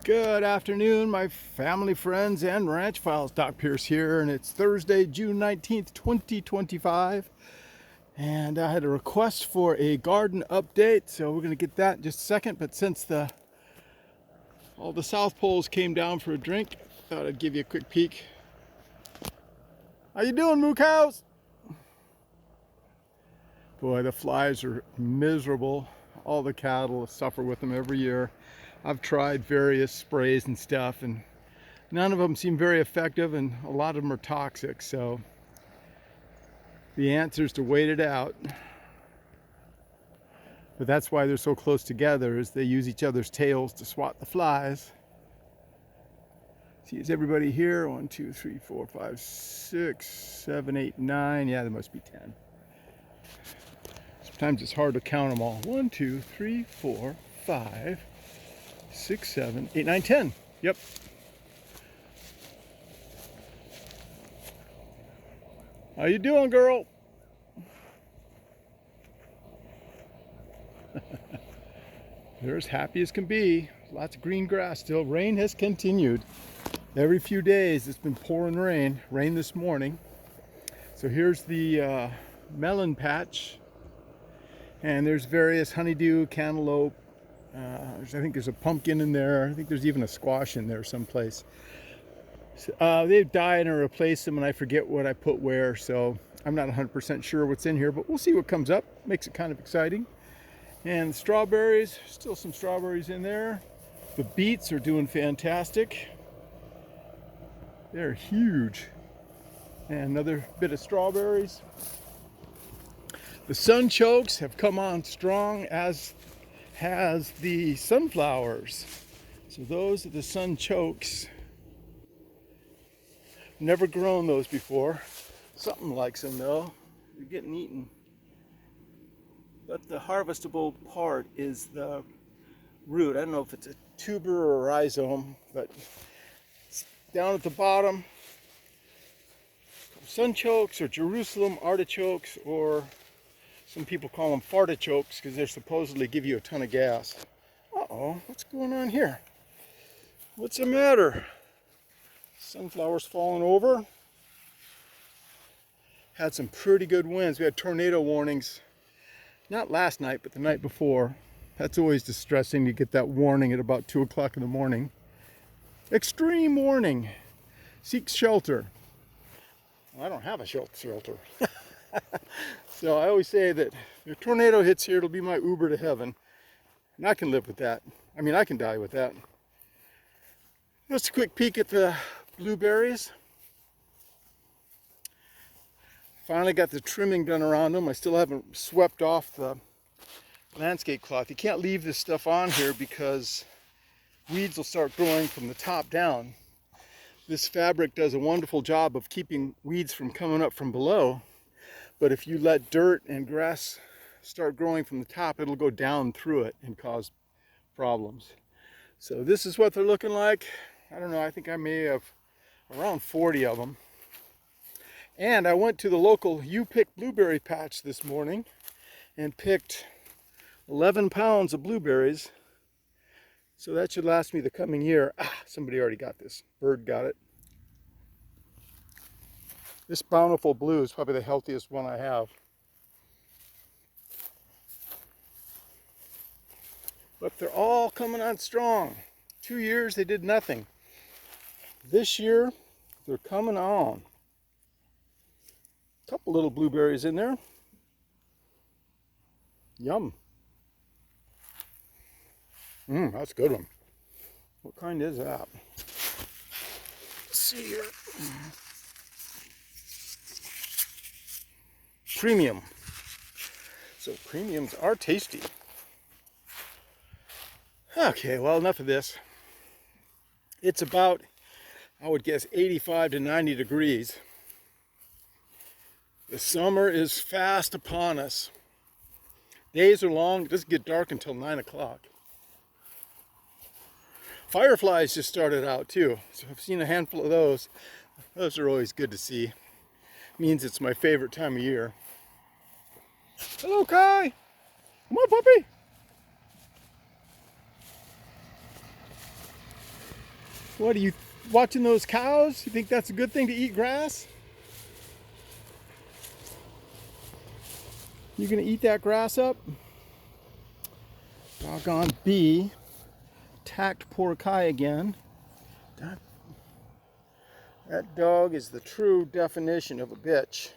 Good afternoon, my family, friends, and ranch files. Doc Pierce here, and it's Thursday, June 19th, 2025. And I had a request for a garden update, so we're going to get that in just a second. But since all the South Poles came down for a drink, I thought I'd give you a quick peek. How you doing, moo cows? Boy, the flies are miserable. All the cattle suffer with them every year. I've tried various sprays and stuff, and none of them seem very effective, and a lot of them are toxic. So the answer is to wait it out. But that's why they're so close together, is they use each other's tails to swat the flies. See, is everybody here? 1, 2, 3, 4, 5, 6, 7, 8, 9. Yeah, there must be 10. Sometimes it's hard to count them all. 1, 2, 3, 4, 5, 6, 7, 8, 9, 10. Yep. How you doing, girl? They're as happy as can be. Lots of green grass still. Rain has continued. Every few days it's been pouring rain. Rain this morning. So here's the melon patch. And there's various honeydew, cantaloupe. I think there's a pumpkin in there. I think there's even a squash in there someplace. They've died and replaced them, and I forget what I put where, so I'm not 100% sure what's in here, but we'll see what comes up. Makes it kind of exciting. And strawberries, still some strawberries in there. The beets are doing fantastic. They're huge. And another bit of strawberries. The sunchokes have come on strong, as has the sunflowers. So those are the sunchokes. Never grown those before. Something likes them though. They're getting eaten. But the harvestable part is the root. I don't know if it's a tuber or a rhizome, but it's down at the bottom. Sunchokes or Jerusalem artichokes, or some people call them fartichokes because they supposedly give you a ton of gas. Uh-oh, what's going on here? What's the matter? Sunflowers falling over. Had some pretty good winds. We had tornado warnings, not last night, but the night before. That's always distressing to get that warning at about 2 o'clock in the morning. Extreme warning. Seek shelter. Well, I don't have a shelter. So I always say that if a tornado hits here, it'll be my Uber to heaven. And I can live with that. I mean, I can die with that. Just a quick peek at the blueberries. Finally got the trimming done around them. I still haven't swept off the landscape cloth. You can't leave this stuff on here because weeds will start growing from the top down. This fabric does a wonderful job of keeping weeds from coming up from below. But if you let dirt and grass start growing from the top, it'll go down through it and cause problems. So this is what they're looking like. I don't know, I think I may have around 40 of them. And I went to the local U-Pick blueberry patch this morning and picked 11 pounds of blueberries. So that should last me the coming year. Somebody already got this. Bird got it. This Bountiful Blue is probably the healthiest one I have. But they're all coming on strong. 2 years they did nothing. This year they're coming on. A couple little blueberries in there. Yum. That's a good one. What kind is that? Let's see here. Premium. So premiums are tasty. Okay, well, enough of this. It's about, I would guess, 85 to 90 degrees. The summer is fast upon us. Days are long. It doesn't get dark until 9 o'clock. Fireflies just started out too. So I've seen a handful of those. Those are always good to see. Means it's my favorite time of year. Hello, Kai. Come on, puppy. What are you watching those cows? You think that's a good thing to eat grass? You gonna eat that grass up? Doggone bee attacked poor Kai again. That dog is the true definition of a bitch.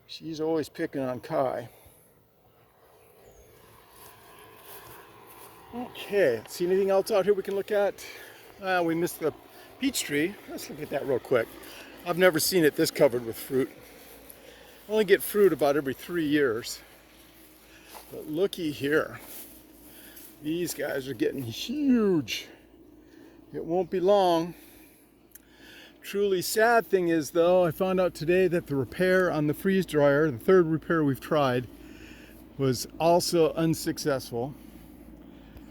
She's always picking on Kai. Okay, see anything else out here we can look at? We missed the peach tree. Let's look at that real quick. I've never seen it this covered with fruit. I only get fruit about every 3 years. But looky here. These guys are getting huge. It won't be long. Truly sad thing is though, I found out today that the repair on the freeze dryer, the third repair we've tried, was also unsuccessful.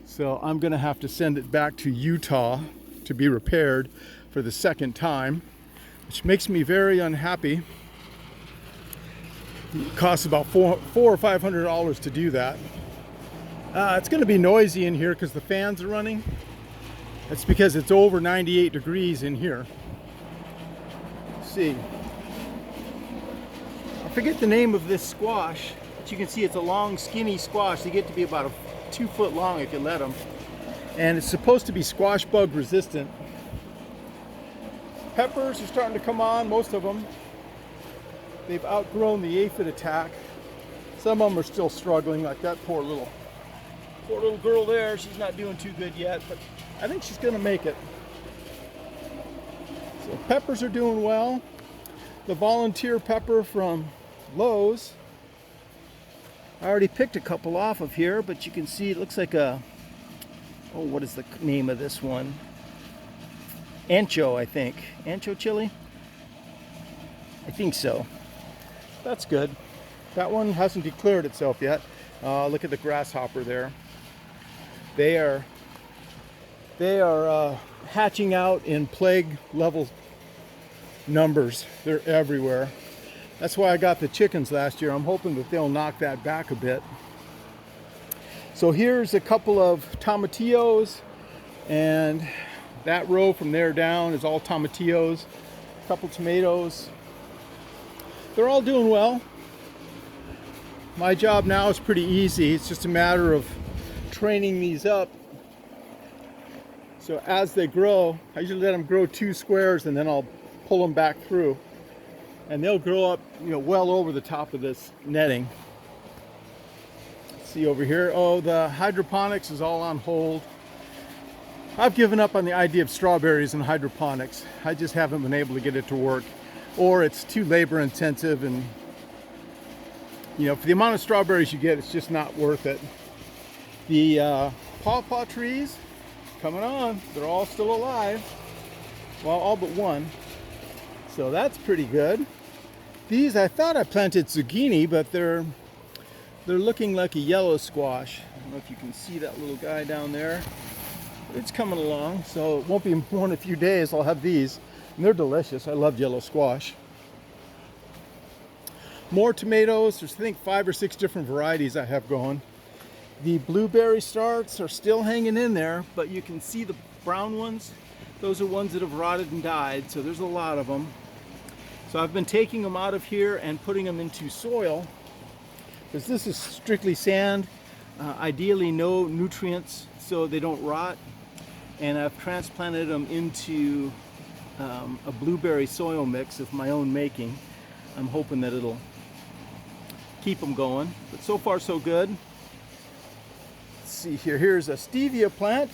So I'm gonna have to send it back to Utah to be repaired for the second time, which makes me very unhappy. It costs about $400 or $500 to do that. It's going to be noisy in here because the fans are running. That's because it's over 98 degrees in here. Let's see. I forget the name of this squash, but you can see it's a long, skinny squash. They get to be about 2 foot long if you let them. And it's supposed to be squash bug resistant. Peppers are starting to come on, most of them. They've outgrown the aphid attack. Some of them are still struggling, like that poor little girl there. She's not doing too good yet, but I think she's gonna make it. So peppers are doing well. The volunteer pepper from Lowe's, I already picked a couple off of here, but you can see it looks like a, oh, what is the name of this one? Ancho, I think. Ancho chili? I think so. That's good. That one hasn't declared itself yet. Look at the grasshopper there. They are hatching out in plague level numbers. They're everywhere. That's why I got the chickens last year. I'm hoping that they'll knock that back a bit. So here's a couple of tomatillos, and that row from there down is all tomatillos. A couple tomatoes. They're all doing well. My job now is pretty easy. It's just a matter of training these up. So as they grow, I usually let them grow 2 squares and then I'll pull them back through. And they'll grow up, well over the top of this netting. Let's see over here. Oh, the hydroponics is all on hold. I've given up on the idea of strawberries and hydroponics. I just haven't been able to get it to work. Or it's too labor intensive, and for the amount of strawberries you get, it's just not worth it. The pawpaw trees coming on. They're all still alive. Well, all but one. So that's pretty good. These, I thought I planted zucchini, but they're looking like a yellow squash. I don't know if you can see that little guy down there. It's coming along, so it won't be more than a few days I'll have these. And they're delicious. I love yellow squash. More tomatoes. There's, I think, 5 or 6 different varieties I have going. The blueberry starts are still hanging in there, but you can see the brown ones. Those are ones that have rotted and died, so there's a lot of them. So I've been taking them out of here and putting them into soil, because this is strictly sand. Ideally no nutrients so they don't rot. And I've transplanted them into a blueberry soil mix of my own making. I'm hoping that it'll keep them going, but so far so good. Let's see here. Here's a stevia plant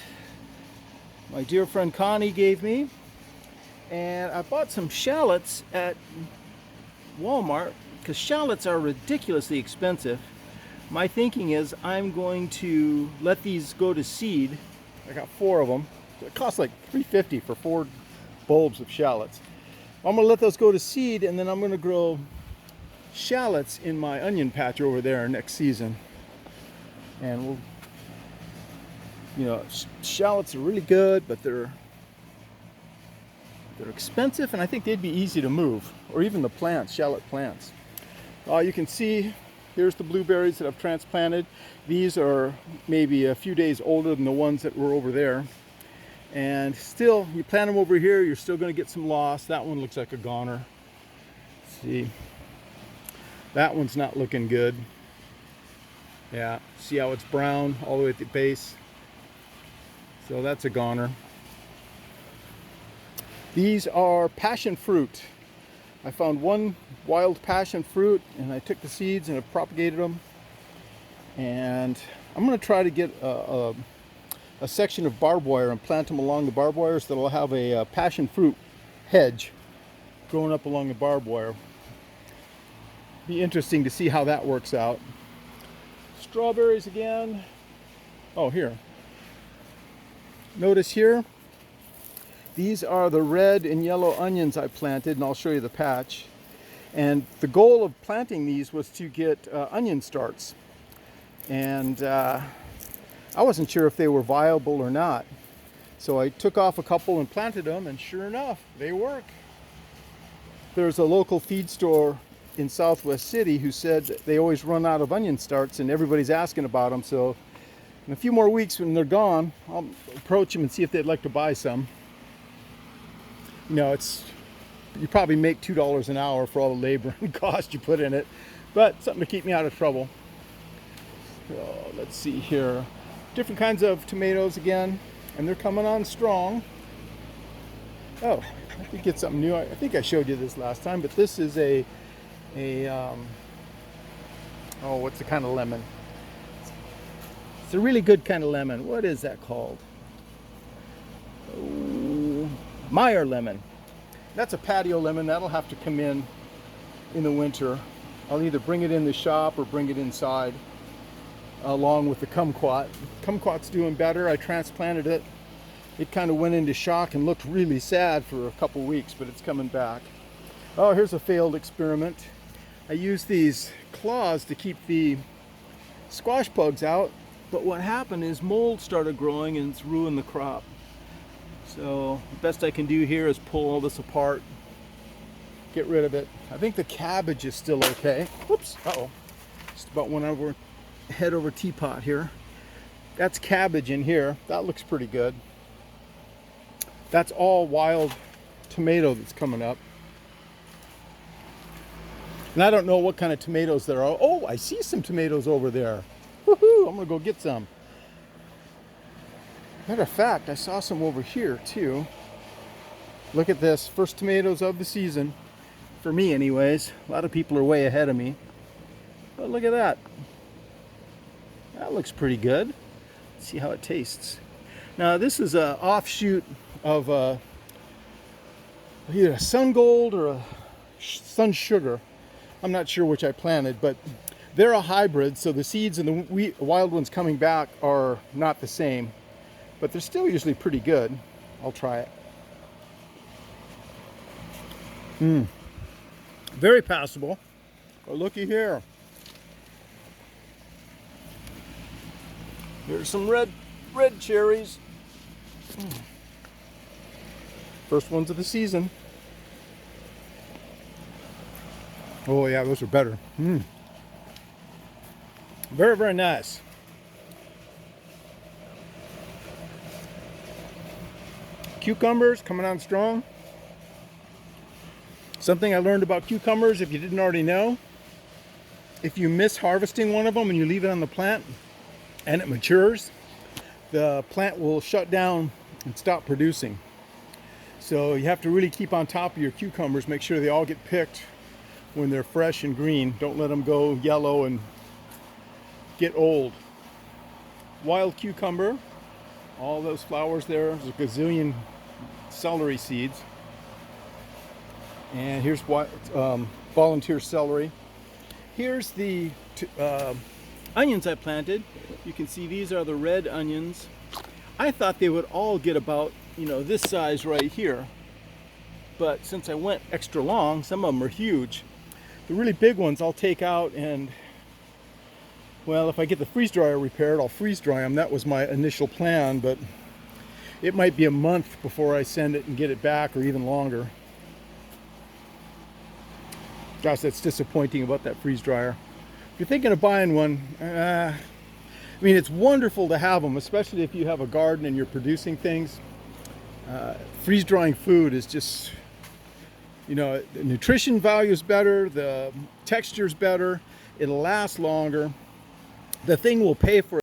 my dear friend Connie gave me, and I bought some shallots at Walmart because shallots are ridiculously expensive. My thinking is I'm going to let these go to seed. I got 4 of them. It costs like $3.50 for 4 bulbs of shallots. I'm going to let those go to seed, and then I'm going to grow shallots in my onion patch over there next season. And we'll, shallots are really good, but they're expensive, and I think they'd be easy to move, or even the plants, shallot plants. You can see here's the blueberries that I've transplanted. These are maybe a few days older than the ones that were over there. And still, you plant them over here, you're still going to get some loss. That one looks like a goner. Let's see, that one's not looking good. Yeah, see how it's brown all the way at the base? So that's a goner. These are passion fruit. I found one wild passion fruit and I took the seeds and I propagated them. And I'm going to try to get a section of barbed wire and plant them along the barbed wire so that I'll have a passion fruit hedge growing up along the barbed wire. Be interesting to see how that works out. Strawberries again. Oh, here. Notice here, these are the red and yellow onions I planted, and I'll show you the patch. And the goal of planting these was to get onion starts. And I wasn't sure if they were viable or not. So I took off a couple and planted them, and sure enough, they work. There's a local feed store in Southwest City who said they always run out of onion starts and everybody's asking about them. So in a few more weeks when they're gone, I'll approach them and see if they'd like to buy some. You know, you probably make $2 an hour for all the labor and cost you put in it, but something to keep me out of trouble. So let's see here. Different kinds of tomatoes again, and they're coming on strong. Oh, I could get something new. I think I showed you this last time, but this is oh, what's the kind of lemon? It's a really good kind of lemon. What is that called? Oh, Meyer lemon. That's a patio lemon. That'll have to come in the winter. I'll either bring it in the shop or bring it inside along with the kumquat. Kumquat's doing better. I transplanted it. It kind of went into shock and looked really sad for a couple weeks, but it's coming back. Oh, here's a failed experiment. I used these claws to keep the squash bugs out, but what happened is mold started growing and it's ruined the crop. So the best I can do here is pull all this apart, get rid of it. I think the cabbage is still okay. Whoops, uh-oh. Just about went over, head over teapot here. That's cabbage in here. That looks pretty good. That's all wild tomato that's coming up. And I don't know what kind of tomatoes there are. Oh, I see some tomatoes over there. Woohoo, I'm gonna go get some. Matter of fact, I saw some over here too. Look at this, first tomatoes of the season. For me anyways. A lot of people are way ahead of me. But look at that. That looks pretty good. Let's see how it tastes. Now this is an offshoot of either a sun gold or a sun sugar. I'm not sure which I planted, but they're a hybrid, so the seeds and the wild ones coming back are not the same, but they're still usually pretty good. I'll try it. Very passable. But looky here. Here's some red cherries. First ones of the season. Oh yeah, those are better. Very, very nice. Cucumbers coming on strong. Something I learned about cucumbers, if you didn't already know, if you miss harvesting one of them and you leave it on the plant and it matures, the plant will shut down and stop producing. So you have to really keep on top of your cucumbers, make sure they all get picked when they're fresh and green. Don't let them go yellow and get old. Wild cucumber, all those flowers there, there's a gazillion celery seeds. And here's what volunteer celery. Here's the onions I planted. You can see these are the red onions. I thought they would all get about, this size right here. But since I went extra long, some of them are huge. The really big ones I'll take out and, well, if I get the freeze dryer repaired, I'll freeze dry them. That was my initial plan, but it might be a month before I send it and get it back, or even longer. Gosh, that's disappointing about that freeze dryer. If you're thinking of buying one, it's wonderful to have them, especially if you have a garden and you're producing things. freeze drying food is just, you know, the nutrition value is better, the texture is better, it'll last longer. The thing will pay for